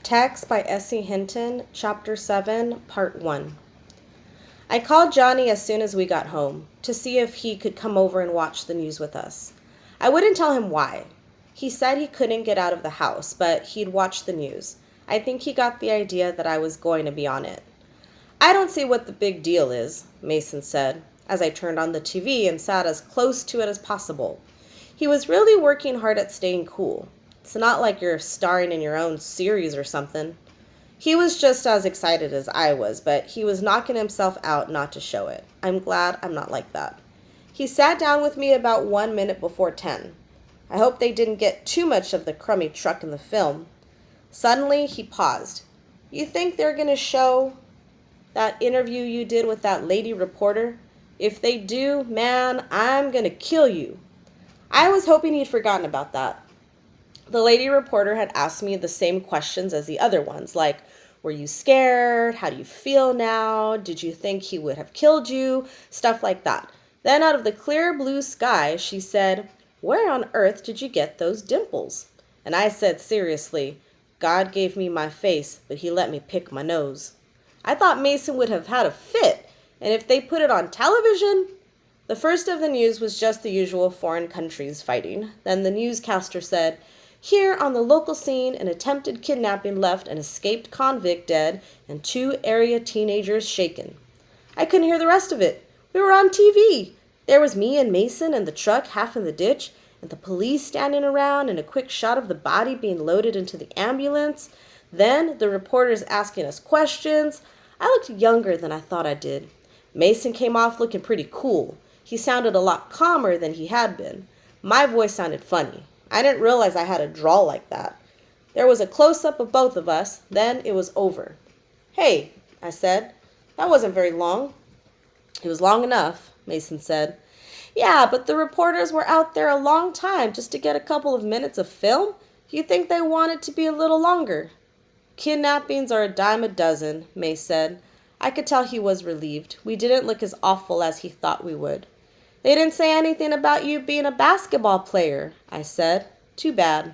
Text by S.E.Hinton, Chapter 7, Part 1. I called Johnny as soon as we got home to see if he could come over and watch the news with us. I wouldn't tell him why. He said he couldn't get out of the house, but he'd watch the news. I think he got the idea that I was going to be on it. I don't see what the big deal is, Mason said, as I turned on the TV and sat as close to it as possible. He was really working hard at staying cool. It's not like you're starring in your own series or something. He was just as excited as I was, but he was knocking himself out not to show it. I'm glad I'm not like that. He sat down with me about 1 minute before 10. I hope they didn't get too much of the crummy truck in the film. Suddenly, he paused. You think they're going to show that interview you did with that lady reporter? If they do, man, I'm going to kill you. I was hoping he'd forgotten about that. The lady reporter had asked me the same questions as the other ones, like, were you scared? How do you feel now? Did you think he would have killed you? Stuff like that. Then out of the clear blue sky, she said, where on earth did you get those dimples? And I said seriously, God gave me my face, but he let me pick my nose. I thought Mason would have had a fit, and if they put it on television... The first of the news was just the usual foreign countries fighting. Then the newscaster said, here on the local scene, an attempted kidnapping left an escaped convict dead and 2 area teenagers shaken. I couldn't hear the rest of it. We were on TV. There was me and Mason and the truck half in the ditch, and the police standing around, and a quick shot of the body being loaded into the ambulance. Then the reporters asking us questions. I looked younger than I thought I did. Mason came off looking pretty cool. He sounded a lot calmer than he had been. My voice sounded funny. I didn't realize I had a drawl like that. There was a close-up of both of us. Then it was over. Hey, I said. That wasn't very long. It was long enough, Mason said. Yeah, but the reporters were out there a long time just to get a couple of minutes of film? You think they want it to be a little longer? Kidnappings are a dime a dozen, May said. I could tell he was relieved. We didn't look as awful as he thought we would. They didn't say anything about you being a basketball player, I said. Too bad.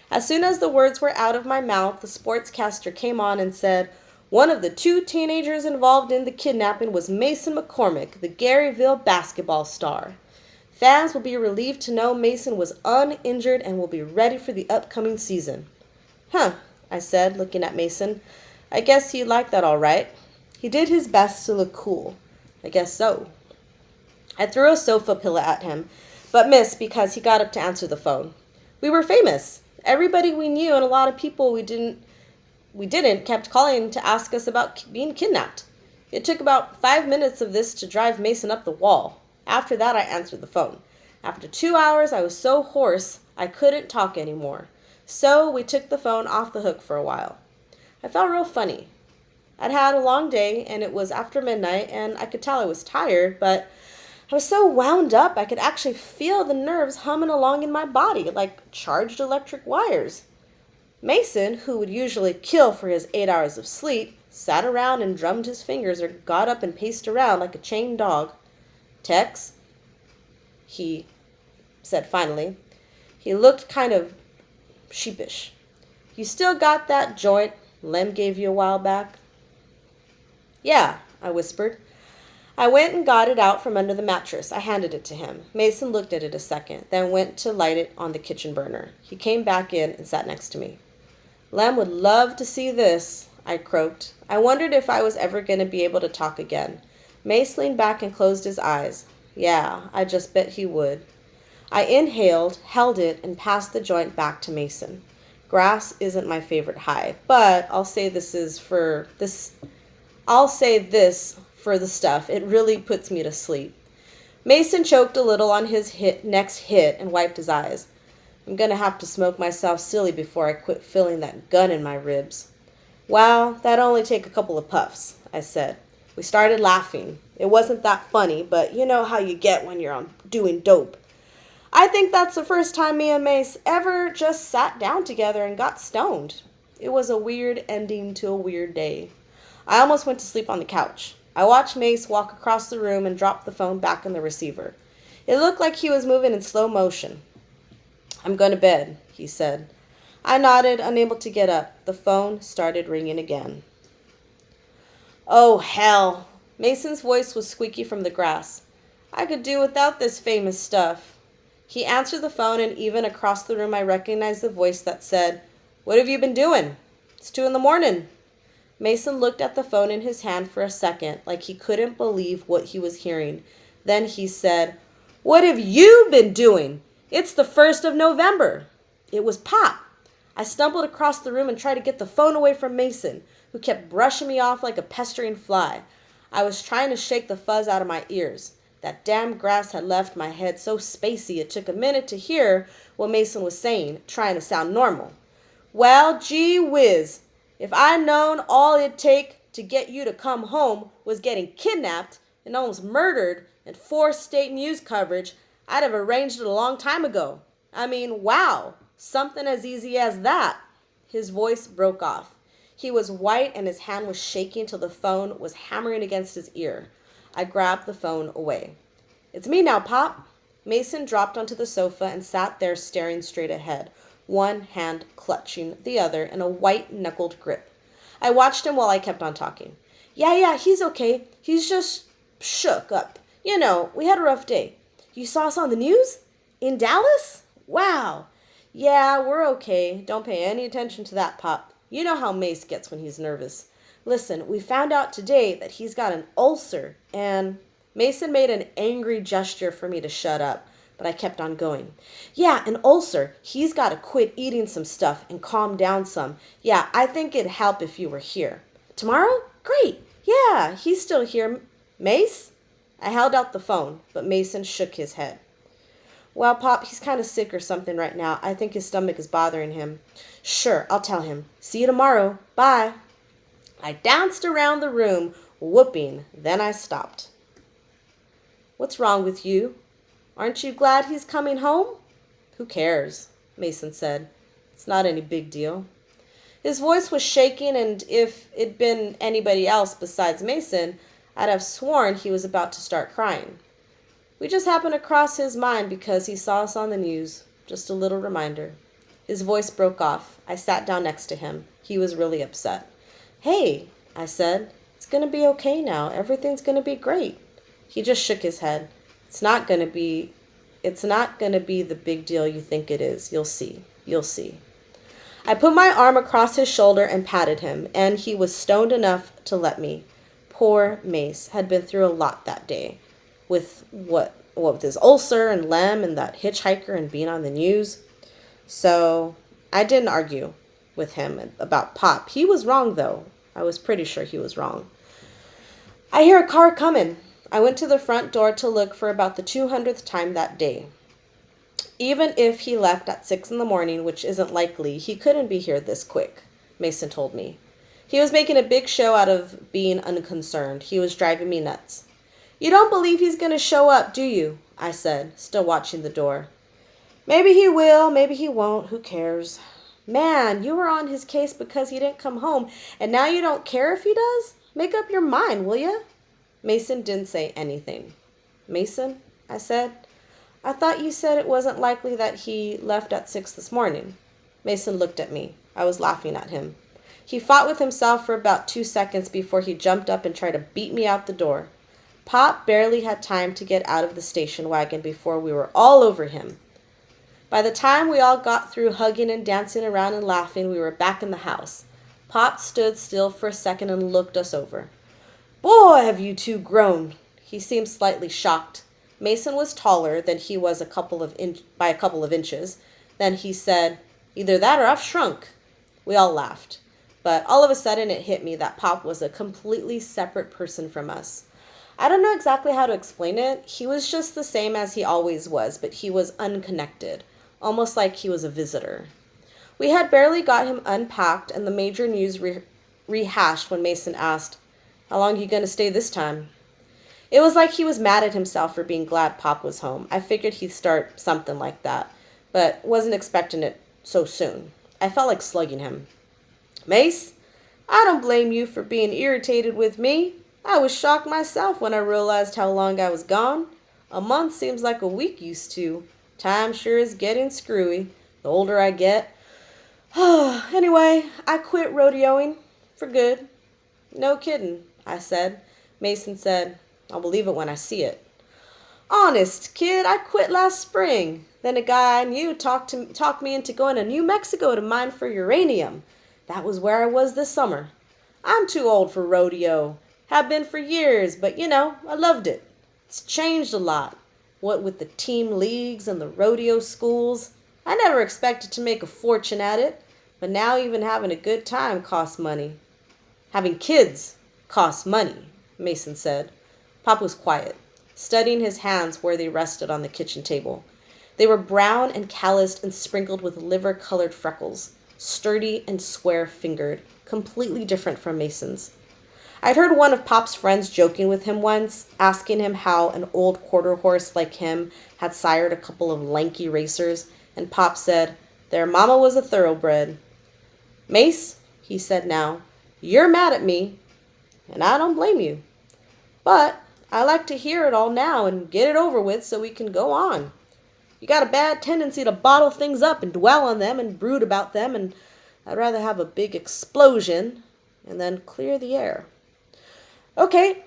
As soon as the words were out of my mouth, the sportscaster came on and said, one of the 2 teenagers involved in the kidnapping was Mason McCormick, the Garyville basketball star. Fans will be relieved to know Mason was uninjured and will be ready for the upcoming season. Huh, I said, looking at Mason. I guess he liked that all right. He did his best to look cool. I guess so. I threw a sofa pillow at him, but missed because he got up to answer the phone. We were famous. Everybody we knew and a lot of people we didn't kept calling to ask us about being kidnapped. It took about 5 minutes of this to drive Mason up the wall. After that, I answered the phone. After 2 hours, I was so hoarse I couldn't talk anymore. So we took the phone off the hook for a while. I felt real funny. I'd had a long day, and it was after midnight, and I could tell I was tired, but I was so wound up I could actually feel the nerves humming along in my body like charged electric wires. Mason, who would usually kill for his 8 hours of sleep, sat around and drummed his fingers or got up and paced around like a chained dog. Tex, he said finally. He looked kind of sheepish. You still got that joint Lem gave you a while back? Yeah, I whispered. I went and got it out from under the mattress. I handed it to him. Mason looked at it a second, then went to light it on the kitchen burner. He came back in and sat next to me. Lem would love to see this, I croaked. I wondered if I was ever going to be able to talk again. Mace leaned back and closed his eyes. Yeah, I just bet he would. I inhaled, held it, and passed the joint back to Mason. Grass isn't my favorite high, but I'll say this for the stuff. It really puts me to sleep. Mason choked a little on his next hit and wiped his eyes. I'm going to have to smoke myself silly before I quit feeling that gun in my ribs. Well, that'd only take a couple of puffs, I said. We started laughing. It wasn't that funny, but you know how you get when you're doing dope. I think that's the first time me and Mace ever just sat down together and got stoned. It was a weird ending to a weird day. I almost went to sleep on the couch. I watched Mace walk across the room and drop the phone back in the receiver. It looked like he was moving in slow motion. I'm going to bed, he said. I nodded, unable to get up. The phone started ringing again. Oh, hell. Mason's voice was squeaky from the grass. I could do without this famous stuff. He answered the phone, and even across the room I recognized the voice that said, What have you been doing? It's 2 a.m. Mason looked at the phone in his hand for a second, like he couldn't believe what he was hearing. Then he said, What have you been doing? It's the 1st of November. It was Pop. I stumbled across the room and tried to get the phone away from Mason, who kept brushing me off like a pestering fly. I was trying to shake the fuzz out of my ears. That damn grass had left my head so spacey it took a minute to hear what Mason was saying, trying to sound normal. Well, gee whiz. If I'd known all it'd take to get you to come home was getting kidnapped and almost murdered and 4 state news coverage, I'd have arranged it a long time ago. I mean, wow, something as easy as that. His voice broke off. He was white and his hand was shaking till the phone was hammering against his ear. I grabbed the phone away. It's me now, Pop. Mason dropped onto the sofa and sat there staring straight ahead, one hand clutching the other in a white-knuckled grip. I watched him while I kept on talking. Yeah, he's okay. He's just shook up. You know, we had a rough day. You saw us on the news? In Dallas? Wow. Yeah, we're okay. Don't pay any attention to that, Pop. You know how Mace gets when he's nervous. Listen, we found out today that he's got an ulcer, and Mason made an angry gesture for me to shut up, but I kept on going. Yeah, an ulcer. He's got to quit eating some stuff and calm down some. Yeah, I think it'd help if you were here. Tomorrow? Great. Yeah, he's still here. Mace? I held out the phone, but Mason shook his head. Well, Pop, he's kind of sick or something right now. I think his stomach is bothering him. Sure, I'll tell him. See you tomorrow. Bye. I danced around the room, whooping. Then I stopped. What's wrong with you? Aren't you glad he's coming home? Who cares? Mason said. It's not any big deal. His voice was shaking, and if it'd been anybody else besides Mason, I'd have sworn he was about to start crying. We just happened to cross his mind because he saw us on the news. Just a little reminder. His voice broke off. I sat down next to him. He was really upset. Hey, I said, it's going to be okay now. Everything's going to be great. He just shook his head. It's not going to be the big deal you think it is. You'll see. I put my arm across his shoulder and patted him, and he was stoned enough to let me. Poor Mace had been through a lot that day. With with his ulcer and Lem and that hitchhiker and being on the news. So I didn't argue with him about Pop. He was wrong, though. I was pretty sure he was wrong. I hear a car coming. I went to the front door to look for about the 200th time that day. Even if he left at 6 a.m, which isn't likely, he couldn't be here this quick, Mason told me. He was making a big show out of being unconcerned. He was driving me nuts. You don't believe he's going to show up, do you? I said, still watching the door. Maybe he will, maybe he won't. Who cares? Man, you were on his case because he didn't come home, and now you don't care if he does? Make up your mind, will you? Mason didn't say anything. Mason, I said, I thought you said it wasn't likely that he left at 6 this morning. Mason looked at me. I was laughing at him. He fought with himself for about 2 seconds before he jumped up and tried to beat me out the door. Pop barely had time to get out of the station wagon before we were all over him. By the time we all got through hugging and dancing around and laughing, we were back in the house. Pop stood still for a second and looked us over. Boy, have you two grown. He seemed slightly shocked. Mason was taller than he was by a couple of inches. Then he said, Either that or I've shrunk. We all laughed. But all of a sudden it hit me that Pop was a completely separate person from us. I don't know exactly how to explain it. He was just the same as he always was, but he was unconnected, almost like he was a visitor. We had barely got him unpacked and the major news rehashed when Mason asked, How long are you going to stay this time? It was like he was mad at himself for being glad Pop was home. I figured he'd start something like that, but wasn't expecting it so soon. I felt like slugging him. Mace, I don't blame you for being irritated with me. I was shocked myself when I realized how long I was gone. A month seems like a week used to. Time sure is getting screwy, the older I get. Anyway, I quit rodeoing for good. No kidding, I said. Mason said, I'll believe it when I see it. Honest, kid, I quit last spring. Then a guy I knew talked me into going to New Mexico to mine for uranium. That was where I was this summer. I'm too old for rodeo. Have been for years, but I loved it. It's changed a lot. What with the team leagues and the rodeo schools. I never expected to make a fortune at it, but now even having a good time costs money. Having kids costs money, Mason said. Pop was quiet, studying his hands where they rested on the kitchen table. They were brown and calloused and sprinkled with liver-colored freckles, sturdy and square-fingered, completely different from Mason's. I'd heard one of Pop's friends joking with him once, asking him how an old quarter horse like him had sired a couple of lanky racers, and Pop said, their mama was a thoroughbred. Mace, he said now, you're mad at me, and I don't blame you. But I like to hear it all now and get it over with so we can go on. You got a bad tendency to bottle things up and dwell on them and brood about them, and I'd rather have a big explosion and then clear the air. Okay,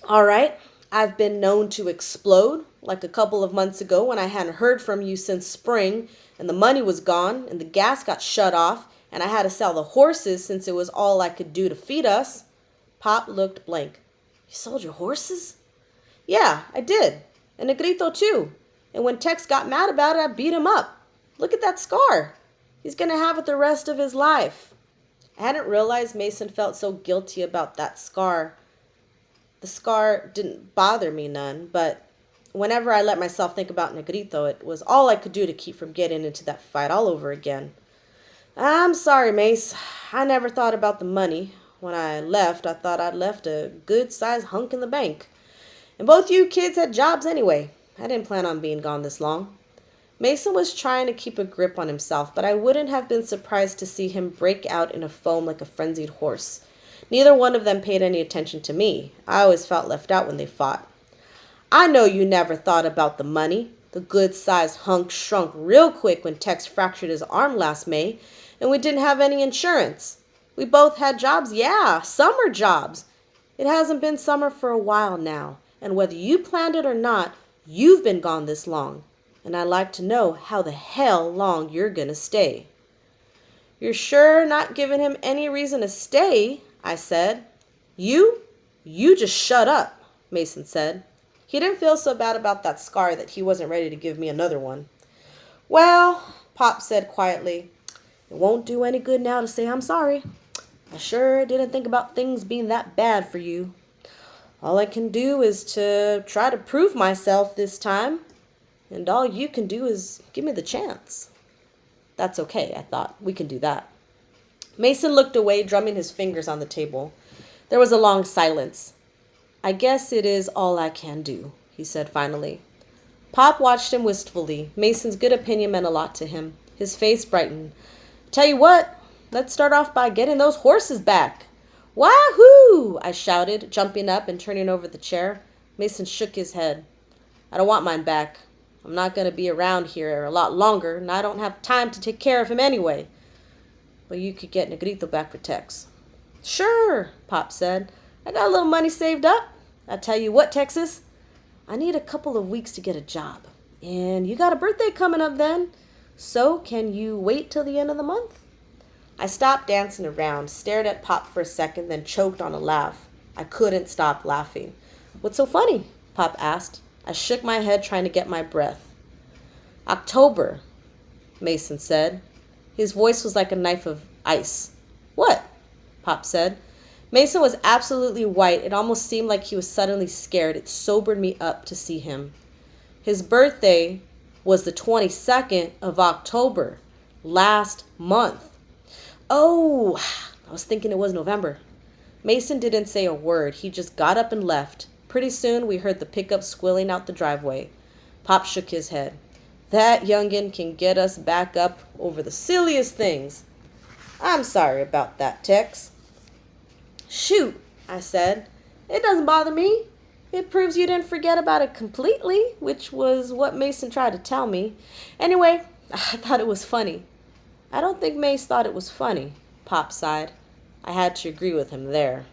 all right, I've been known to explode, like a couple of months ago when I hadn't heard from you since spring, and the money was gone, and the gas got shut off, and I had to sell the horses since it was all I could do to feed us. Pop looked blank. You sold your horses? Yeah, I did. And Negrito too. And when Tex got mad about it, I beat him up. Look at that scar. He's going to have it the rest of his life. I hadn't realized Mason felt so guilty about that scar. The scar didn't bother me none, but whenever I let myself think about Negrito, it was all I could do to keep from getting into that fight all over again. I'm sorry, Mace. I never thought about the money. When I left, I thought I'd left a good-sized hunk in the bank. And both you kids had jobs anyway. I didn't plan on being gone this long. Mason was trying to keep a grip on himself, but I wouldn't have been surprised to see him break out in a foam like a frenzied horse. Neither one of them paid any attention to me. I always felt left out when they fought. I know you never thought about the money. The good-sized hunk shrunk real quick when Tex fractured his arm last May, and we didn't have any insurance. We both had jobs, yeah, summer jobs. It hasn't been summer for a while now, and whether you planned it or not, you've been gone this long, and I'd like to know how the hell long you're gonna stay. You're sure not giving him any reason to stay, I said. You just shut up, Mason said. He didn't feel so bad about that scar that he wasn't ready to give me another one. Well, Pop said quietly, it won't do any good now to say I'm sorry. I sure didn't think about things being that bad for you. All I can do is to try to prove myself this time, and all you can do is give me the chance. That's okay, I thought. We can do that. Mason looked away, drumming his fingers on the table. There was a long silence. I guess it is all I can do, he said finally. Pop watched him wistfully. Mason's good opinion meant a lot to him. His face brightened. Tell you what, let's start off by getting those horses back. Wahoo! I shouted, jumping up and turning over the chair. Mason shook his head. I don't want mine back. I'm not going to be around here a lot longer, and I don't have time to take care of him anyway. But you could get Negrito back for Tex. Sure, Pop said. I got a little money saved up. I tell you what, Texas, I need a couple of weeks to get a job. And you got a birthday coming up then. So can you wait till the end of the month? I stopped dancing around, stared at Pop for a second, then choked on a laugh. I couldn't stop laughing. What's so funny? Pop asked. I shook my head trying to get my breath. October, Mason said. His voice was like a knife of ice. What? Pop said. Mason was absolutely white. It almost seemed like he was suddenly scared. It sobered me up to see him. His birthday was the 22nd of October, last month. Oh, I was thinking it was November. Mason didn't say a word. He just got up and left. Pretty soon we heard the pickup squealing out the driveway. Pop shook his head. That youngin' can get us back up over the silliest things. I'm sorry about that, Tex. Shoot, I said. It doesn't bother me. It proves you didn't forget about it completely, which was what Mason tried to tell me. Anyway, I thought it was funny. I don't think Mace thought it was funny, Pop sighed. I had to agree with him there.